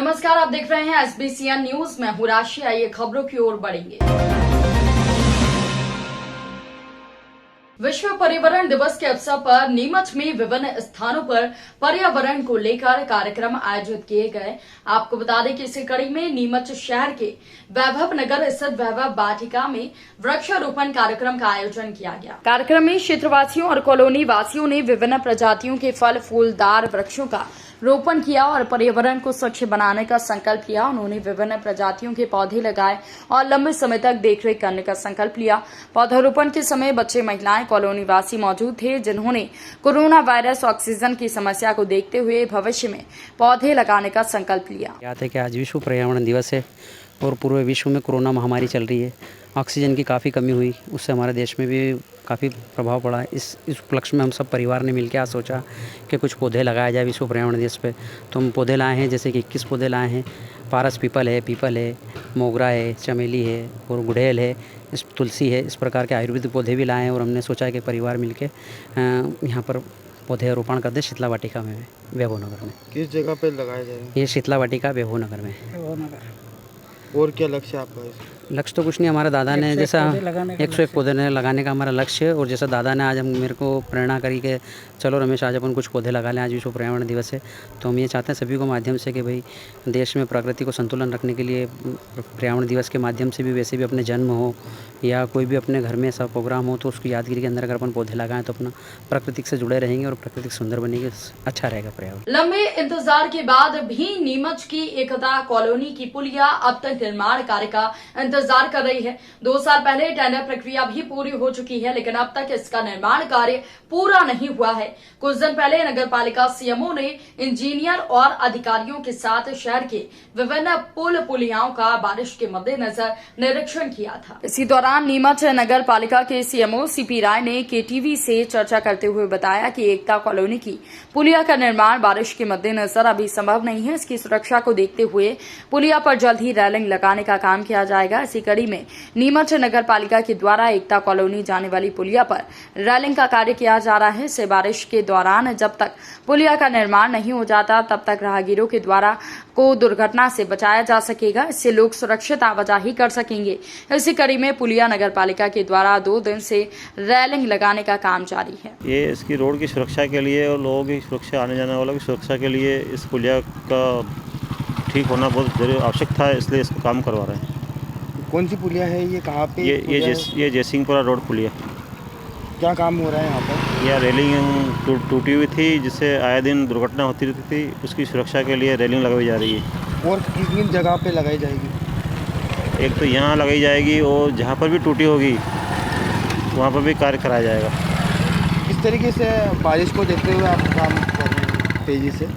नमस्कार, आप देख रहे हैं SBCN न्यूज। मैं हूं राशि। आइए खबरों की ओर बढ़ेंगे। विश्व पर्यावरण दिवस के अवसर पर नीमच में विभिन्न स्थानों पर पर्यावरण को लेकर कार्यक्रम आयोजित किए गए। आपको बता दें कि इसी कड़ी में नीमच शहर के वैभव नगर स्थित वैभव वाटिका में वृक्षारोपण कार्यक्रम का आयोजन किया गया। कार्यक्रम में क्षेत्रवासियों और कॉलोनी वासियों ने विभिन्न प्रजातियों के फल फूलदार वृक्षों का रोपण किया और पर्यावरण को स्वच्छ बनाने का संकल्प लिया। उन्होंने विभिन्न प्रजातियों के पौधे लगाए और लंबे समय तक देखरेख करने का संकल्प लिया। पौधारोपण के समय बच्चे, महिलाएं, कॉलोनी वासी मौजूद थे, जिन्होंने कोरोना वायरस ऑक्सीजन की समस्या को देखते हुए भविष्य में पौधे लगाने का संकल्प लिया। याद है कि आज विश्व पर्यावरण दिवस है और पूरे विश्व में कोरोना महामारी चल रही है। ऑक्सीजन की काफ़ी कमी हुई, उससे हमारे देश में भी काफ़ी प्रभाव पड़ा। इस उपलक्ष्य में हम सब परिवार ने मिलकर आज सोचा कि कुछ पौधे लगाया जाए विश्व पर्यावरण दिवस पे। तो हम पौधे लाए हैं, जैसे कि 21 पौधे लाए हैं। पारस पीपल है, मोगरा है, चमेली है और गुड़हल है, इस तुलसी है। इस प्रकार के आयुर्वेदिक पौधे भी लाए हैं और हमने सोचा है कि परिवार मिलके यहाँ पर पौधे रोपण कर दे शीतला वाटिका में, वैभव नगर में। किस जगह पे लगाए जाएंगे? ये शीतला वाटिका वैभव नगर में। और क्या लक्ष्य है आपका? लक्ष्य तो कुछ नहीं, हमारे दादा ने जैसा 101 पौधे लगाने का हमारा लक्ष्य है। और जैसा दादा ने आज हम मेरे को प्रेरणा करी कि चलो रमेश, आज अपन कुछ पौधे लगा लें, आज विश्व पर्यावरण दिवस है। तो हम ये चाहते हैं सभी को माध्यम से कि भाई देश में प्रकृति को संतुलन रखने के लिए पर्यावरण दिवस के माध्यम से भी, वैसे भी अपने जन्म हो या कोई भी अपने घर में ऐसा प्रोग्राम हो तो उसकी यादगिरी के अंदर अगर अपन पौधे लगाएं तो अपना प्राकृतिक से जुड़े रहेंगे और प्राकृतिक सुंदर बनेगी, अच्छा रहेगा पर्यावरण। लंबे इंतजार के बाद भी नीमच की एकता कॉलोनी की पुलिया अब तक निर्माण कार्य का इंतजार कर रही है। 2 साल पहले टेंडर प्रक्रिया भी पूरी हो चुकी है, लेकिन अब तक इसका निर्माण कार्य पूरा नहीं हुआ है। कुछ दिन पहले नगर पालिका सीएमओ ने इंजीनियर और अधिकारियों के साथ शहर के विभिन्न पुल पुलियाओं का बारिश के मद्देनजर निरीक्षण किया था। इसी दौरान नीमच नगर पालिका के सीएमओ CP राय ने KTV से चर्चा करते हुए बताया कि एकता कॉलोनी की पुलिया का निर्माण बारिश के मद्देनजर अभी संभव नहीं है। इसकी सुरक्षा को देखते हुए पुलिया पर जल्द ही रेलिंग लगाने का काम किया जाएगा। इसी कड़ी में नीमच नगर पालिका के द्वारा एकता कॉलोनी जाने वाली पुलिया पर रेलिंग का कार्य किया जा रहा है। इससे बारिश के दौरान जब तक पुलिया का निर्माण नहीं हो जाता तब तक राहगीरों के द्वारा को दुर्घटना से बचाया जा सकेगा। इससे लोग सुरक्षित आवाजाही कर सकेंगे। इसी कड़ी में पुलिया नगर पालिका के द्वारा 2 दिन से रेलिंग लगाने का काम जारी है। ये इसकी रोड की सुरक्षा के लिए और लोगों की सुरक्षा, आने जाने वालों की सुरक्षा के लिए इस पुलिया का ठीक होना बहुत जरूरी आवश्यक था, इसलिए इसका काम करवा रहे हैं। कौन सी पुलिया है ये? कहाँ पे? ये जयसिंहपुरा रोड पुलिया। क्या काम हो रहा है यहाँ पर? यह रेलिंग टूटी हुई थी, जिससे आए दिन दुर्घटना होती रहती थी। उसकी सुरक्षा के लिए रेलिंग लगाई जा रही है। और कितनी जगह पे लगाई जाएगी? एक तो यहाँ लगाई जाएगी और जहाँ पर भी टूटी होगी वहाँ पर भी कार्य कराया जाएगा। किस तरीके से बारिश को देखते हुए आप काम कर रहे हैं तेजी से?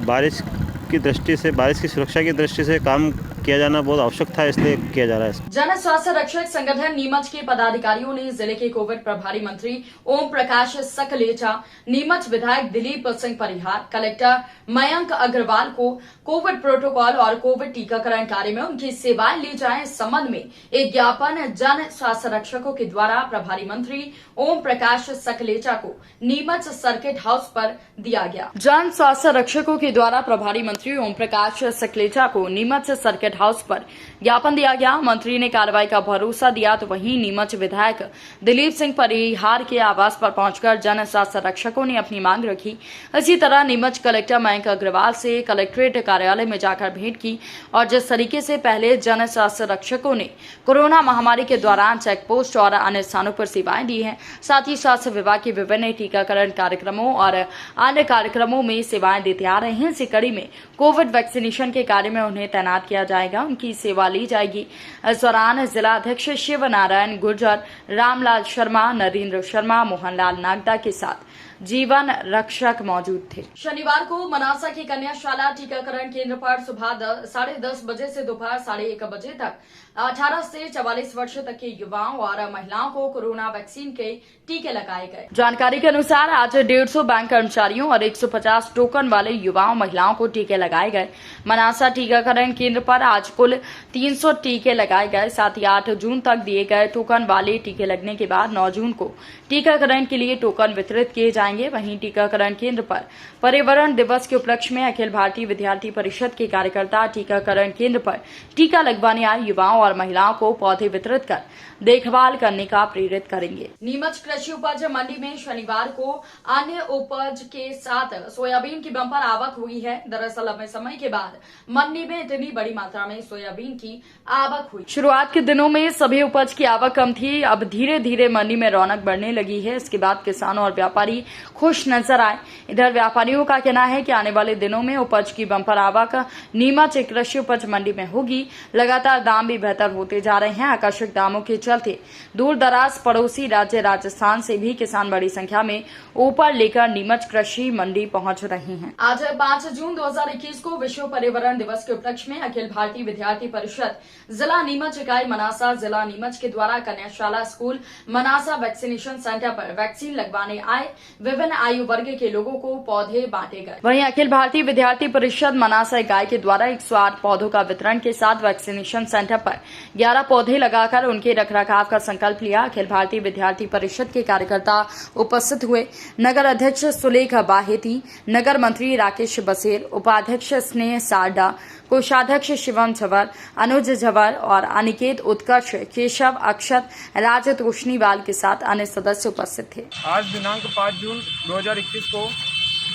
बारिश की दृष्टि से, बारिश की सुरक्षा की दृष्टि से काम किया जाना बहुत आवश्यक था, इसलिए किया जा रहा है। जन स्वास्थ्य रक्षक संगठन नीमच के पदाधिकारियों ने जिले के कोविड प्रभारी मंत्री ओम प्रकाश सकलेचा, नीमच विधायक दिलीप सिंह परिहार, कलेक्टर मयंक अग्रवाल को कोविड प्रोटोकॉल और कोविड टीकाकरण कार्य में उनकी सेवाएं ली जाए इस संबंध में एक ज्ञापन जन स्वास्थ्य रक्षकों के द्वारा प्रभारी मंत्री ओम प्रकाश सकलेचा को नीमच सर्किट हाउस पर दिया गया। जन स्वास्थ्य रक्षकों के द्वारा प्रभारी मंत्री ओम प्रकाश सकलेचा को नीमच सर्किट हाउस पर ज्ञापन दिया गया। मंत्री ने कार्रवाई का भरोसा दिया तो वहीं नीमच विधायक दिलीप सिंह परिहार के आवास पर पहुंचकर जन स्वास्थ्य रक्षकों ने अपनी मांग रखी। इसी तरह नीमच कलेक्टर मयंक अग्रवाल से कलेक्ट्रेट कार्यालय में जाकर भेंट की और जिस तरीके से पहले जन स्वास्थ्य रक्षकों ने कोरोना महामारी के दौरान चेक पोस्ट और अन्य स्थानों पर सेवाएं दी हैं, साथ ही स्वास्थ्य विभाग के विभिन्न टीकाकरण कार्यक्रमों और अन्य कार्यक्रमों में सेवाएं देते आ रहे हैं। इसी कड़ी में कोविड वैक्सीनेशन के कार्य में उन्हें तैनात किया जाएगा, उनकी सेवा ली जाएगी। इस दौरान जिला अध्यक्ष शिव नारायण गुर्जर, रामलाल शर्मा, नरेंद्र शर्मा, मोहनलाल नागदा के साथ जीवन रक्षक मौजूद थे। शनिवार को मनासा की कन्याशाला टीकाकरण केंद्र पर सुबह 10:30 बजे से दोपहर 1:30 बजे तक 18 से 44 वर्ष तक के युवाओं और महिलाओं को कोरोना वैक्सीन के टीके लगाए गए। जानकारी के अनुसार आज 150 बैंक कर्मचारियों और 150 टोकन वाले युवाओं महिलाओं को टीके लगाए गए। मनासा टीकाकरण केंद्र पर आज कुल 300 टीके लगाए गए। साथ ही 8 जून तक दिए गए टोकन वाले टीके लगने के बाद 9 जून को टीकाकरण के लिए टोकन वितरित किए जाएंगे। जाएंगे। वहीं टीकाकरण केंद्र पर पर्यावरण दिवस के उपलक्ष्य में अखिल भारतीय विद्यार्थी परिषद के कार्यकर्ता टीकाकरण केंद्र पर टीका लगवाने आए युवाओं और महिलाओं को पौधे वितरित कर देखभाल करने का प्रेरित करेंगे। नीमच कृषि उपज मंडी में शनिवार को अन्य उपज के साथ सोयाबीन की बम्पर आवक हुई है। दरअसल लंबे समय के बाद मंडी में इतनी बड़ी मात्रा में सोयाबीन की आवक हुई। शुरुआत के दिनों में सभी उपज की आवक कम थी, अब धीरे धीरे मंडी में रौनक बढ़ने लगी है। इसके बाद किसानों और व्यापारी खुश नजर आए। इधर व्यापारियों का कहना है कि आने वाले दिनों में उपज की बम्पर आवक नीमच कृषि उपज मंडी में होगी। लगातार दाम भी बेहतर होते जा रहे हैं। आकर्षक दामों के चलते दूर दराज पड़ोसी राज्य राजस्थान से भी किसान बड़ी संख्या में ऊपर लेकर नीमच कृषि मंडी पहुंच रहे हैं। आज 5 जून 2021 को विश्व पर्यावरण दिवस के उपलक्ष्य में अखिल भारतीय विद्यार्थी परिषद जिला नीमच इकाई मनासा जिला नीमच के द्वारा कन्याशाला स्कूल मनासा वैक्सीनेशन सेंटर पर वैक्सीन लगवाने आए विभिन्न आयु वर्ग के लोगों को पौधे बांटे गए। वहीं अखिल भारतीय विद्यार्थी परिषद मनासा इकाई के द्वारा 108 पौधों का वितरण के साथ वैक्सीनेशन सेंटर पर 11 पौधे लगाकर उनके रखरखाव का संकल्प लिया। अखिल भारतीय विद्यार्थी परिषद के कार्यकर्ता उपस्थित हुए। नगर अध्यक्ष सुलेख बाहेती, नगर मंत्री राकेश बसेर, उपाध्यक्ष स्नेह सारडा, कोषाध्यक्ष शिवम झवर, अनुज झवर और अनिकेत उत्कर्ष, केशव अक्षत, राज तोषनीवाल के साथ अन्य सदस्य उपस्थित थे। आज दिनांक 5 जून 2021 को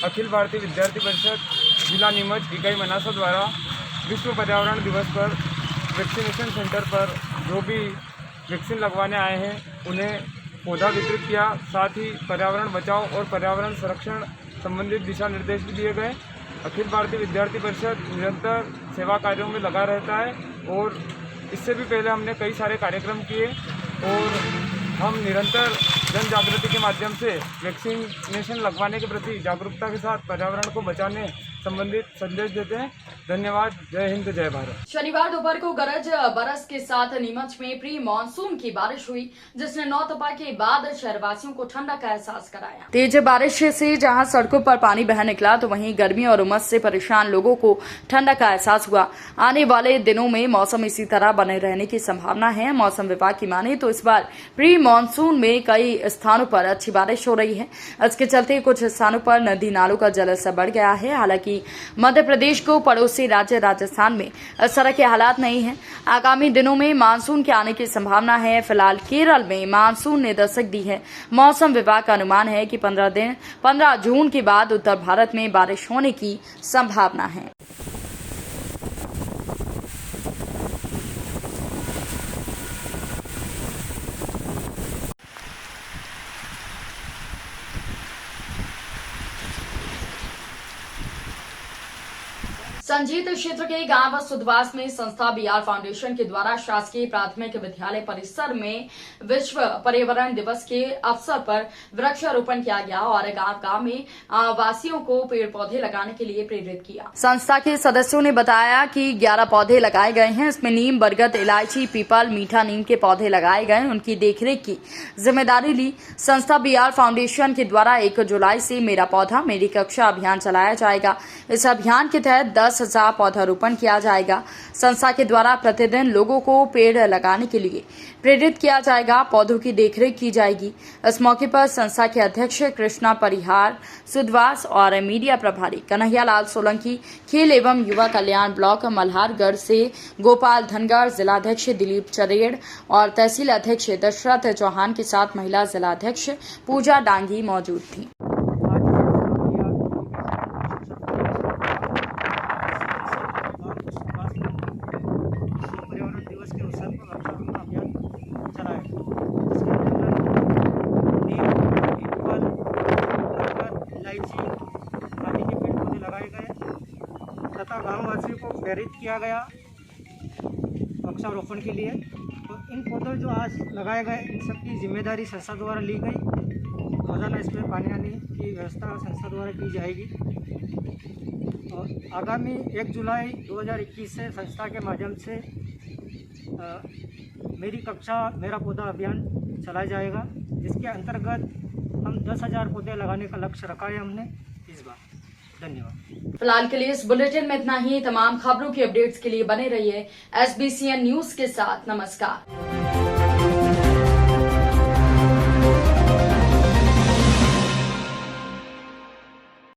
अखिल भारतीय विद्यार्थी परिषद जिला नीमच इकाई मनासा द्वारा विश्व पर्यावरण दिवस पर वैक्सीनेशन सेंटर पर जो भी वैक्सीन लगवाने आए हैं उन्हें पौधा वितरित किया। साथ ही पर्यावरण बचाओ और पर्यावरण संरक्षण संबंधित दिशा निर्देश भी दिए गए। अखिल भारतीय विद्यार्थी परिषद निरंतर सेवा कार्यों में लगा रहता है और इससे भी पहले हमने कई सारे कार्यक्रम किए और हम निरंतर जन जागृति के माध्यम से वैक्सीनेशन लगवाने के प्रति जागरूकता के साथ पर्यावरण को बचाने संबंधित संदेश देते हैं। धन्यवाद। जय हिंद, जय भारत। शनिवार दोपहर को गरज बरस के साथ नीमच में प्री मानसून की बारिश हुई, जिसने 9 तपा के बाद शहरवासियों को ठंडक का एहसास कराया। तेज बारिश से जहां सड़कों पर पानी बह निकला तो वहीं गर्मी और उमस से परेशान लोगों को ठंडक का एहसास हुआ। आने वाले दिनों में मौसम इसी तरह बने रहने की संभावना है। मौसम विभाग की माने तो इस बार प्री मानसून में कई स्थानों पर अच्छी बारिश हो रही है। इसके चलते कुछ स्थानों पर नदी नालों का जलस्तर बढ़ गया है। हालांकि मध्य प्रदेश को पड़ोसी राज्य राजस्थान में इस तरह के हालात नहीं हैं। आगामी दिनों में मानसून के आने की संभावना है। फिलहाल केरल में मानसून ने दस्तक दी है। मौसम विभाग का अनुमान है कि 15 जून के बाद उत्तर भारत में बारिश होने की संभावना है। संजीत क्षेत्र के गांव सुधवास में संस्था बीआर फाउंडेशन के द्वारा शासकीय प्राथमिक विद्यालय परिसर में विश्व पर्यावरण दिवस के अवसर पर वृक्षारोपण किया गया और गांव में वासियों को पेड़ पौधे लगाने के लिए प्रेरित किया। संस्था के सदस्यों ने बताया कि 11 पौधे लगाए गए हैं। इसमें नीम, बरगद, इलायची, पीपल, मीठा नीम के पौधे लगाए गए। उनकी देखरेख की जिम्मेदारी ली। संस्था बीआर फाउंडेशन के द्वारा 1 जुलाई से मेरा पौधा मेरी कक्षा अभियान चलाया जाएगा। इस अभियान के तहत 10,000 पौधारोपण किया जाएगा। संस्था के द्वारा प्रतिदिन लोगों को पेड़ लगाने के लिए प्रेरित किया जाएगा। पौधों की देखरेख की जाएगी। इस मौके पर संस्था के अध्यक्ष कृष्णा परिहार सुधवास और मीडिया प्रभारी कन्हैया लाल सोलंकी, खेल एवं युवा कल्याण ब्लॉक मल्हारगढ़ से गोपाल धनगर, जिलाध्यक्ष दिलीप चरेड़ और तहसील अध्यक्ष दशरथ चौहान के साथ महिला जिलाध्यक्ष पूजा डांगी मौजूद थी। तथा गांववासियों को प्रेरित किया गया वृक्षारोपण के लिए। तो इन पौधे जो आज लगाए गए इन सब की जिम्मेदारी संस्था द्वारा ली गई। रोजाना इसमें पानी आने की व्यवस्था संस्था द्वारा की जाएगी और आगामी 1 जुलाई 2021 से संस्था के माध्यम से मेरी कक्षा मेरा पौधा अभियान चलाया जाएगा, जिसके अंतर्गत हम 10,000 पौधे लगाने का लक्ष्य रखा है हमने इस बार। धन्यवाद। फिलहाल के लिए इस बुलेटिन में इतना ही। तमाम खबरों की अपडेट्स के लिए बने रहिए SBCN न्यूज के साथ। नमस्कार।